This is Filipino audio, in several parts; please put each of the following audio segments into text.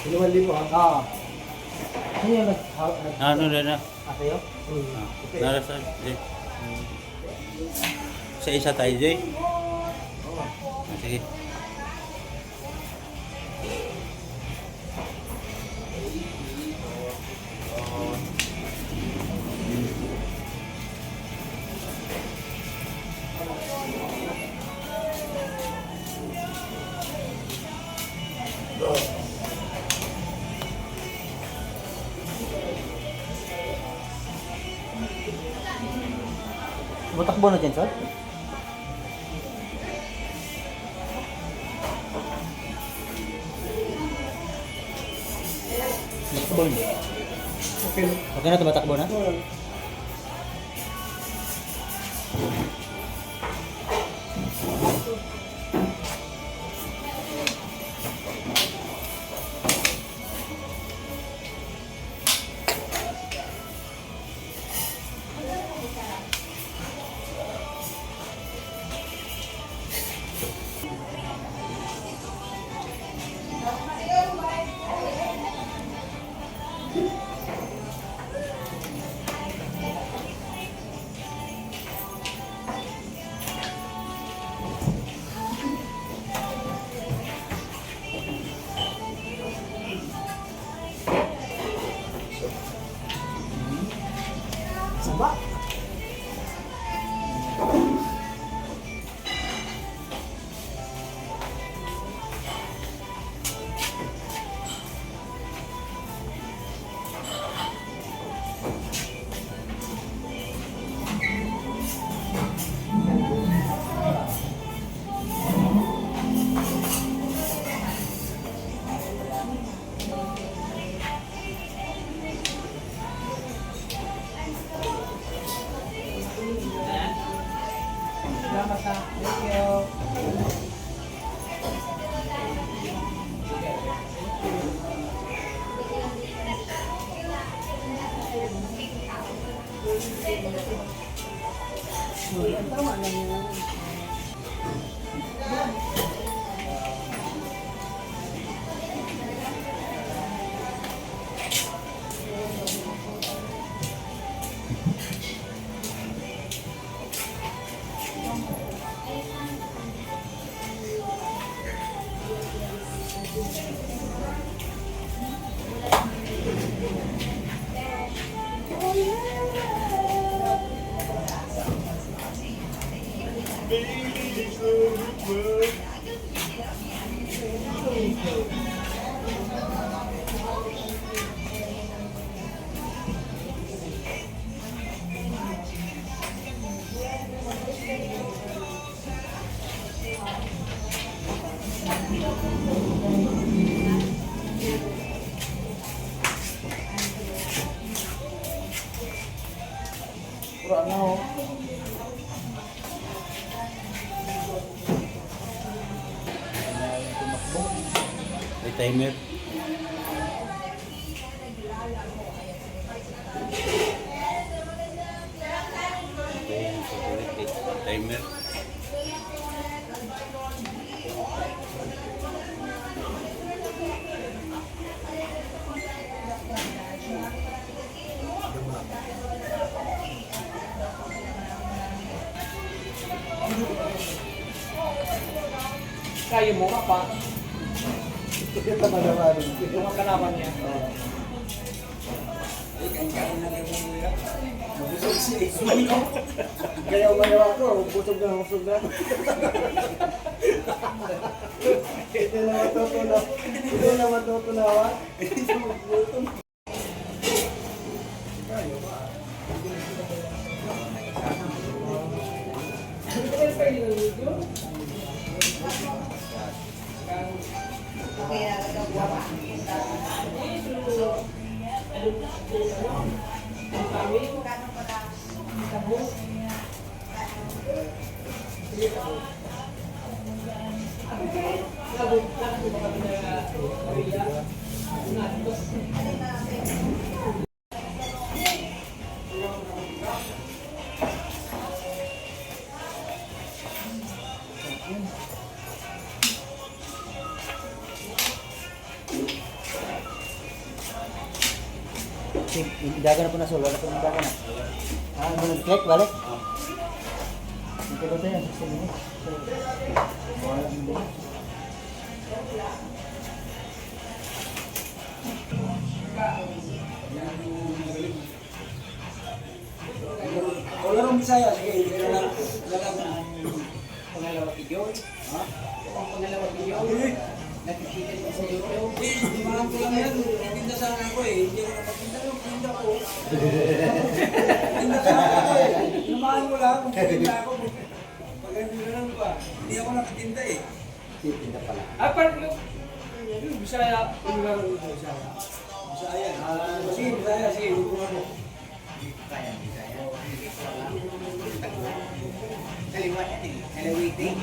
5,000 ha? Oo. Sino yung Ano rin na? sa'yo? Okay. Narasa. Sa isa tayo, Jay. Oo. Sige. Butakbo na dyan, sir? Butakbo hindi. Okay. Okay na, tumatakbo na? Oo. Sama. Salamat ha. Thank you. Tama lang yan. Pura na ho. May timer. Timer. Kaya mo ka pa. Ito ka naman. Yung ang kalaban niya. Busog siya. Kaya umayaw ako, busog na busog na. Ito na matutunaw. Ito na matutunawa. Ito na magbutom. Kasi dagan na po na sol, wala po ng dagan na. Ah, mo nag-click, balik. Ito ba tayo, 60 minutes. So, wala ng din. Wala rong Bisaya, sige, hindi na lang. Pangalawang video. Ha? Pangalawang video. Nakikita ko sa YouTube. Mga ko lang yan. Tinda sana ako eh. Hindi ako napagtinda ko. Tinda ko. Tinda sana ako eh. Lumahan ko lang. Tinda ako. Paganda na lang ba? Hindi ako nakatinda eh. Tinda pala. Ah, parang yung Bisaya. Yung laro yung Bisaya. Bisaya. Sige, Bisaya. Sige, huwag mo. Kaliwa yan eh. Kalawiting.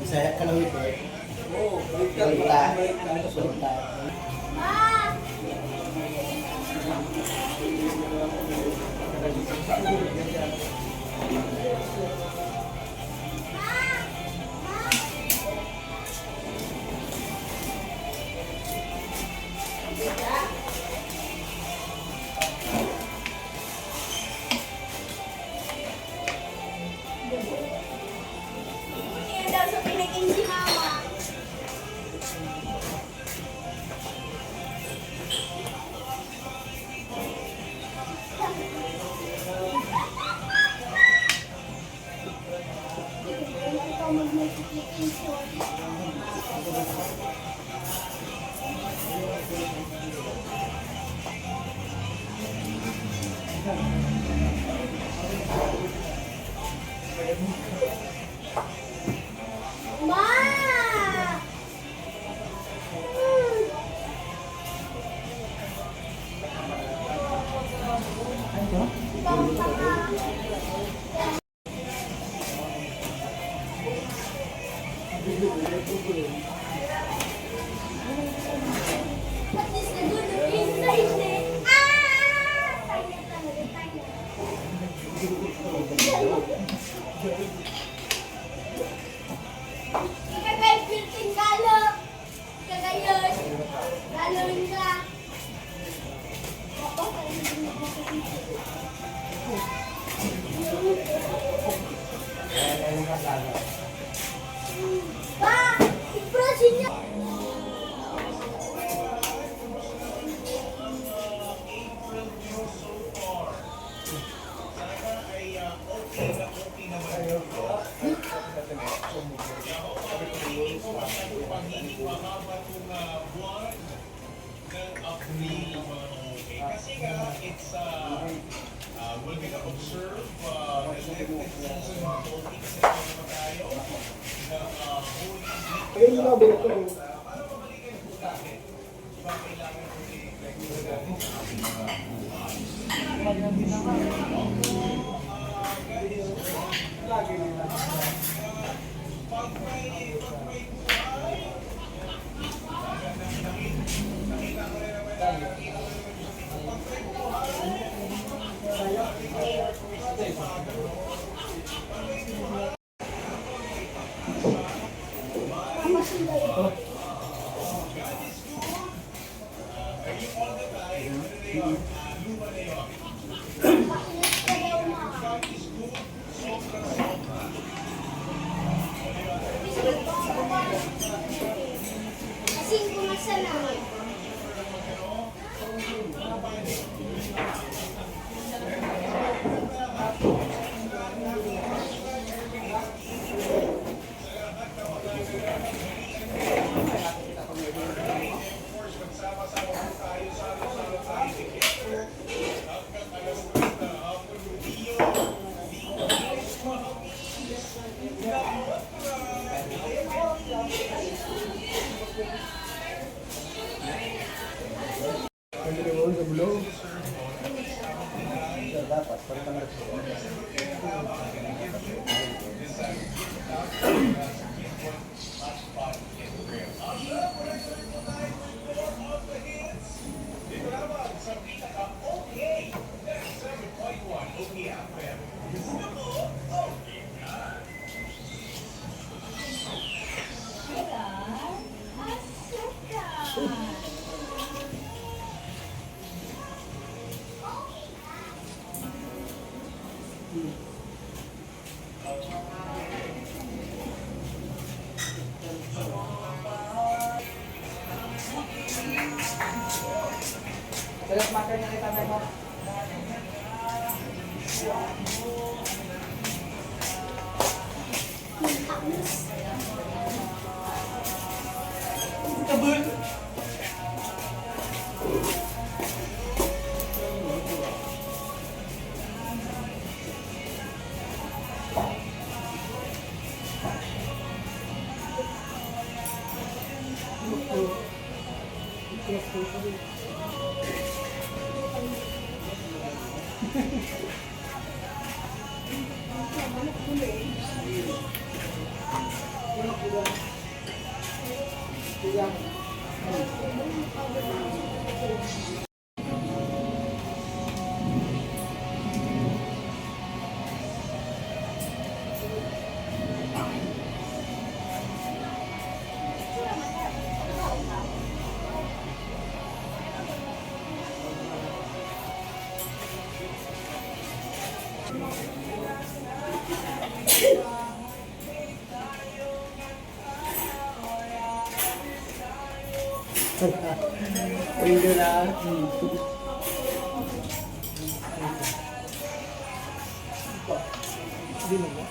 Bisaya kalawit eh. Oo, Balita. Balita. Yan daw sa pinaging si Mama. Ma! What is the good inside it? Ah! Ikagay pilting galo. Ikagayon. Galon ka. Pa! Iprosin niya! Kasi kung masana. Dapat, para ka na. Asukal. Dalat makan na kita mo. Pwede na. Hindi mo ba?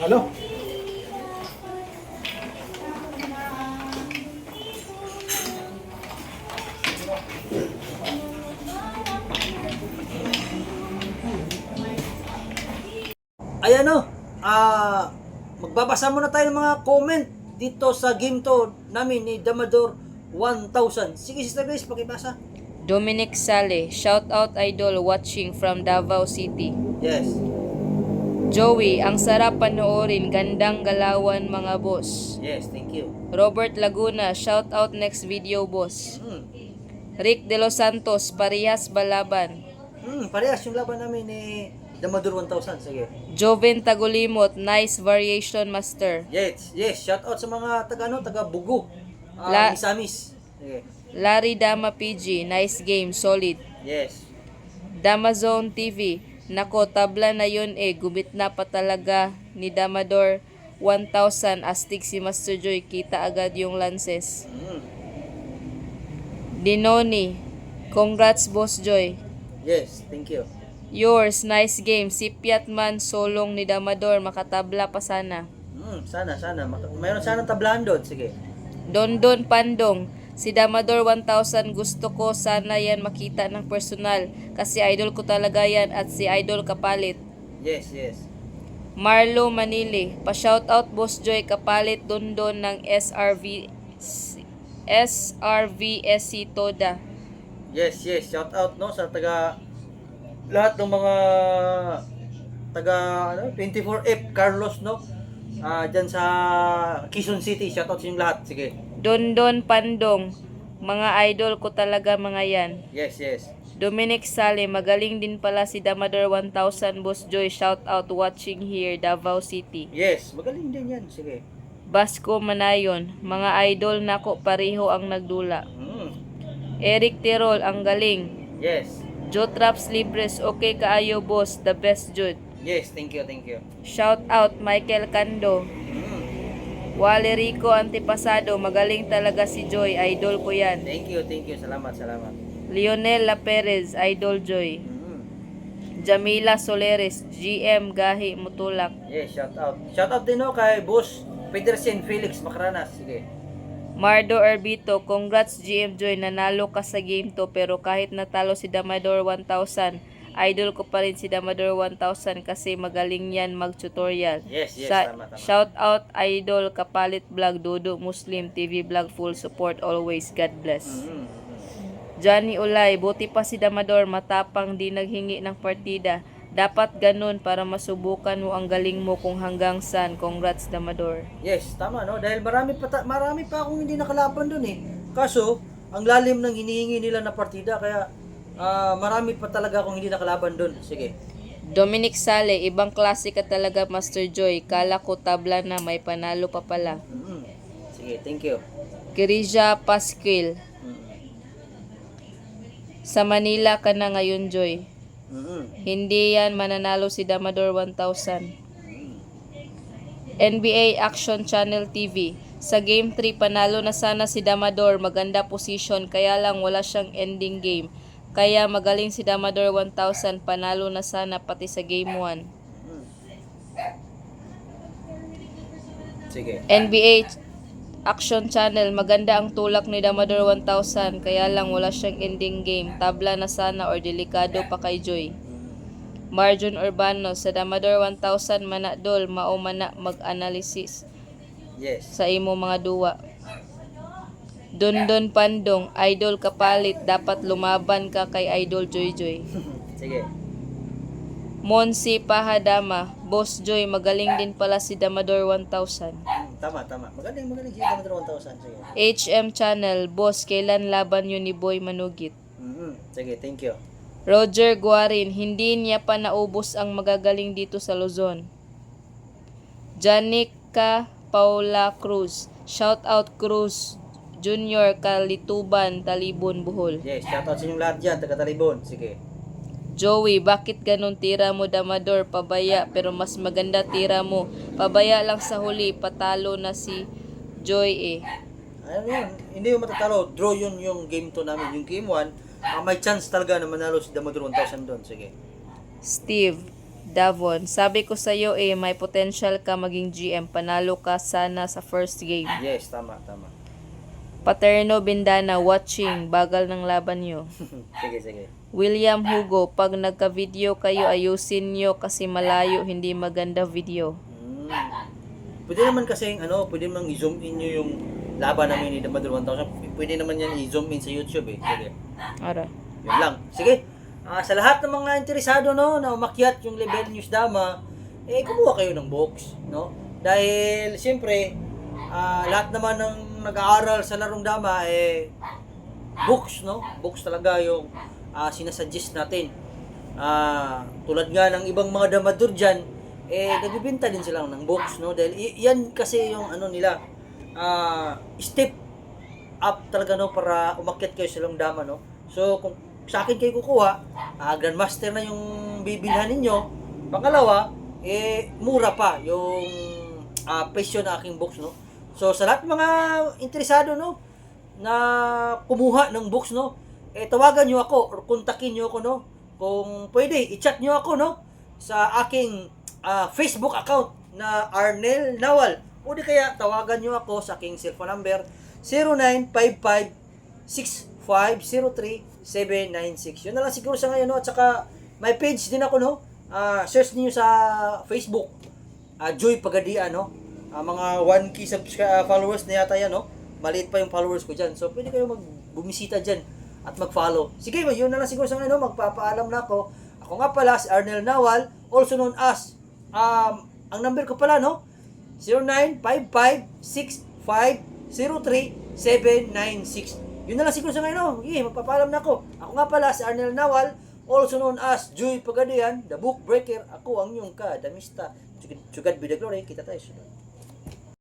Halo? Ayan o, magbabasa muna tayo ng mga comment dito sa game to namin ni Damador 1000. Sige Sister Grace, pakibasa. Dominic Sale, shout out idol watching from Davao City. Yes. Joey, ang sarap panoorin, gandang galawan mga boss. Yes, thank you. Robert Laguna, shout out next video boss. Rick De Los Santos, parehas balaban. Parehas yung laban namin ni Damador 1000. Sige. Joven Tagulimot, nice variation master. Yes, yes. Shout out sa mga taga Bugo. La- Misamis. Sige. Larry Dama PG, nice game, solid. Yes. Damazone TV, nako tabla na yun gumit na pa talaga ni Damador 1000 astig si Master Joy, kita agad yung lances. Dinoni, congrats Boss Joy. Yes, thank you. Yours, nice game. Si Piatman, solong ni Damador, makatabla pa sana. Sana. Mayroon sana tablahan doon. Sige. Dondon Pandong, si Damador 1000, gusto ko sana yan makita ng personal kasi idol ko talaga yan at si Idol Kapalit. Yes, yes. Marlo Manili, pa-shoutout Boss Joy, Kapalit Dondon ng SRVSC Toda. Yes, yes. Shout out no sa lahat ng mga taga 24F Carlos no. Diyan sa Quezon City. Shout out sa inyong lahat. Sige. Dondon Pandong, mga idol ko talaga mga yan. Yes, yes. Dominic Sale, magaling din pala si Damador 1000 Boss Joy, shout out watching here, Davao City. Yes, magaling din yan. Sige. Basco Manayon, mga idol nako pareho ang nagdula. Eric Tirol, ang galing. Yes. Jotraps Libres, okay kaayo boss, the best Jud. Yes, thank you, thank you. Shout out Michael Cando. Wale Rico Antipasado, magaling talaga si Joy, idol ko yan. Thank you. Salamat. Lionel La Perez, idol Joy. Jamila Soleres, GM Gahi Mutulak. Yes, shout out. Shout out din no kay Boss Petersen Felix Macranas. Sige. Mardo Arbito, congrats GM Joy, nanalo ka sa game to pero kahit natalo si Damador 1000, idol ko pa rin si Damador 1000 kasi magaling yan mag-tutorial. Yes, tama. Shout out Idol Kapalit Vlog, Dodo Muslim TV Vlog, full support always, God bless. Johnny Ulay, buti pa si Damador, matapang di naghingi ng partida. Dapat ganun para masubukan mo ang galing mo kung hanggang saan. Congrats Damador. Yes, tama no dahil marami pa akong hindi nakalaban doon eh. Kaso ang lalim ng hinihingi nila na partida kaya marami pa talaga akong hindi nakalaban doon. Sige. Dominic Sale, ibang klase ka talaga, Master Joy. Kala ko tabla na, may panalo pa pala. Sige, thank you. Kirija Pasquil, Mm. sa Manila ka na ngayon, Joy. Mm. Hindi yan mananalo si Damador 1000. NBA Action Channel TV. Sa Game 3, panalo na sana si Damador. Maganda position, kaya lang wala siyang ending game. Kaya magaling si Damador 1000. Panalo na sana pati sa Game 1. Sige. NBA Action Channel. Maganda ang tulak ni Damador 1000. Kaya lang wala siyang ending game. Tabla na sana or delikado pa kay Joy. Marjon Urbano. Sa Damador 1000 manadol. Mao man na mag-analysis Yes. sa imo mga duwa. Dondon Pandong, idol kapalit, dapat lumaban ka kay Idol Joy Joy. Sige. Monsi Pahadama, Boss Joy, magaling din pala si Damador 1000. Tama. Magaling si Damador 1000. Sige. HM Channel, Boss, kailan laban yun ni Boy Manugit? Sige, thank you. Roger Guarin, hindi niya pa naubos ang magagaling dito sa Luzon. Janica Paula Cruz, shout out Cruz Junior, Kalituban, Talibon, Bohol. Yes, shoutout sa inyong lahat dyan, taga Talibon. Sige. Joey, bakit ganun tira mo, Damador? Pabaya, pero mas maganda tira mo. Pabaya lang sa huli, patalo na si Joy eh. Ano yun? Hindi yung matatalo. Draw yun yung game 2 namin. Yung game 1, may chance talaga na manalo si Damador 1000 doon. Sige. Steve Davon, sabi ko sa'yo eh, may potential ka maging GM. Panalo ka sana sa first game. Yes, tama. Paterno Bindana, watching. Bagal ng laban nyo. Sige. William Hugo, pag nagka-video kayo, ayusin nyo kasi malayo, hindi maganda video. Pwede naman kasing, pwede naman i-zoom in nyo yung laban namin ni Damador 1000. Pwede naman yan i-zoom in sa YouTube eh. Sige. Ara. Yun lang. Sige. Sa lahat ng mga interesado na umakyat yung level News Dama, kumuha kayo ng books, no? Dahil siyempre, lahat naman ng nag-aaral sa larong Dama books, no? Books talaga yung sinasuggest natin. Tulad nga ng ibang mga Damador diyan, nagbibenta din sila ng books, no? Dahil yan kasi yung nila, step up talaga, no, para umakyat kayo sa larong Dama, no? So kung sa akin kayo kukuha, Grandmaster na yung bibilhan ninyo. Pangalawa, mura pa yung presyo ng aking box, no? So sa lahat ng mga interesado, no, na kumuha ng box, no, tawagan nyo ako or kontakin nyo ako, no? Kung pwede, i-chat nyo ako, no, sa aking Facebook account na Arnel Nawal. O di kaya tawagan nyo ako sa aking cellphone number 0955-6503-796. Yun na lang siguro sa ngayon, no? At saka may page din ako, no? Search niyo sa Facebook, Joy Pagadian, no? Mga 1K followers na yata yan, no? Maliit pa yung followers ko dyan. So pwede kayo bumisita dyan at mag-follow. Sige, yun na lang siguro sa ngayon, no? Magpapaalam na ako. Ako nga pala si Arnel Nawal, also known as ang number ko pala, no? 0955-6503-796. Yun na lang siguro sa ngayon, no? Magpapaalam na ako. Ako nga pala si Arnel Nawal, also known as Joy Pagadian, the book breaker. Ako ang iyong kadamista. Sugad be the glory. Kita tayo sunod.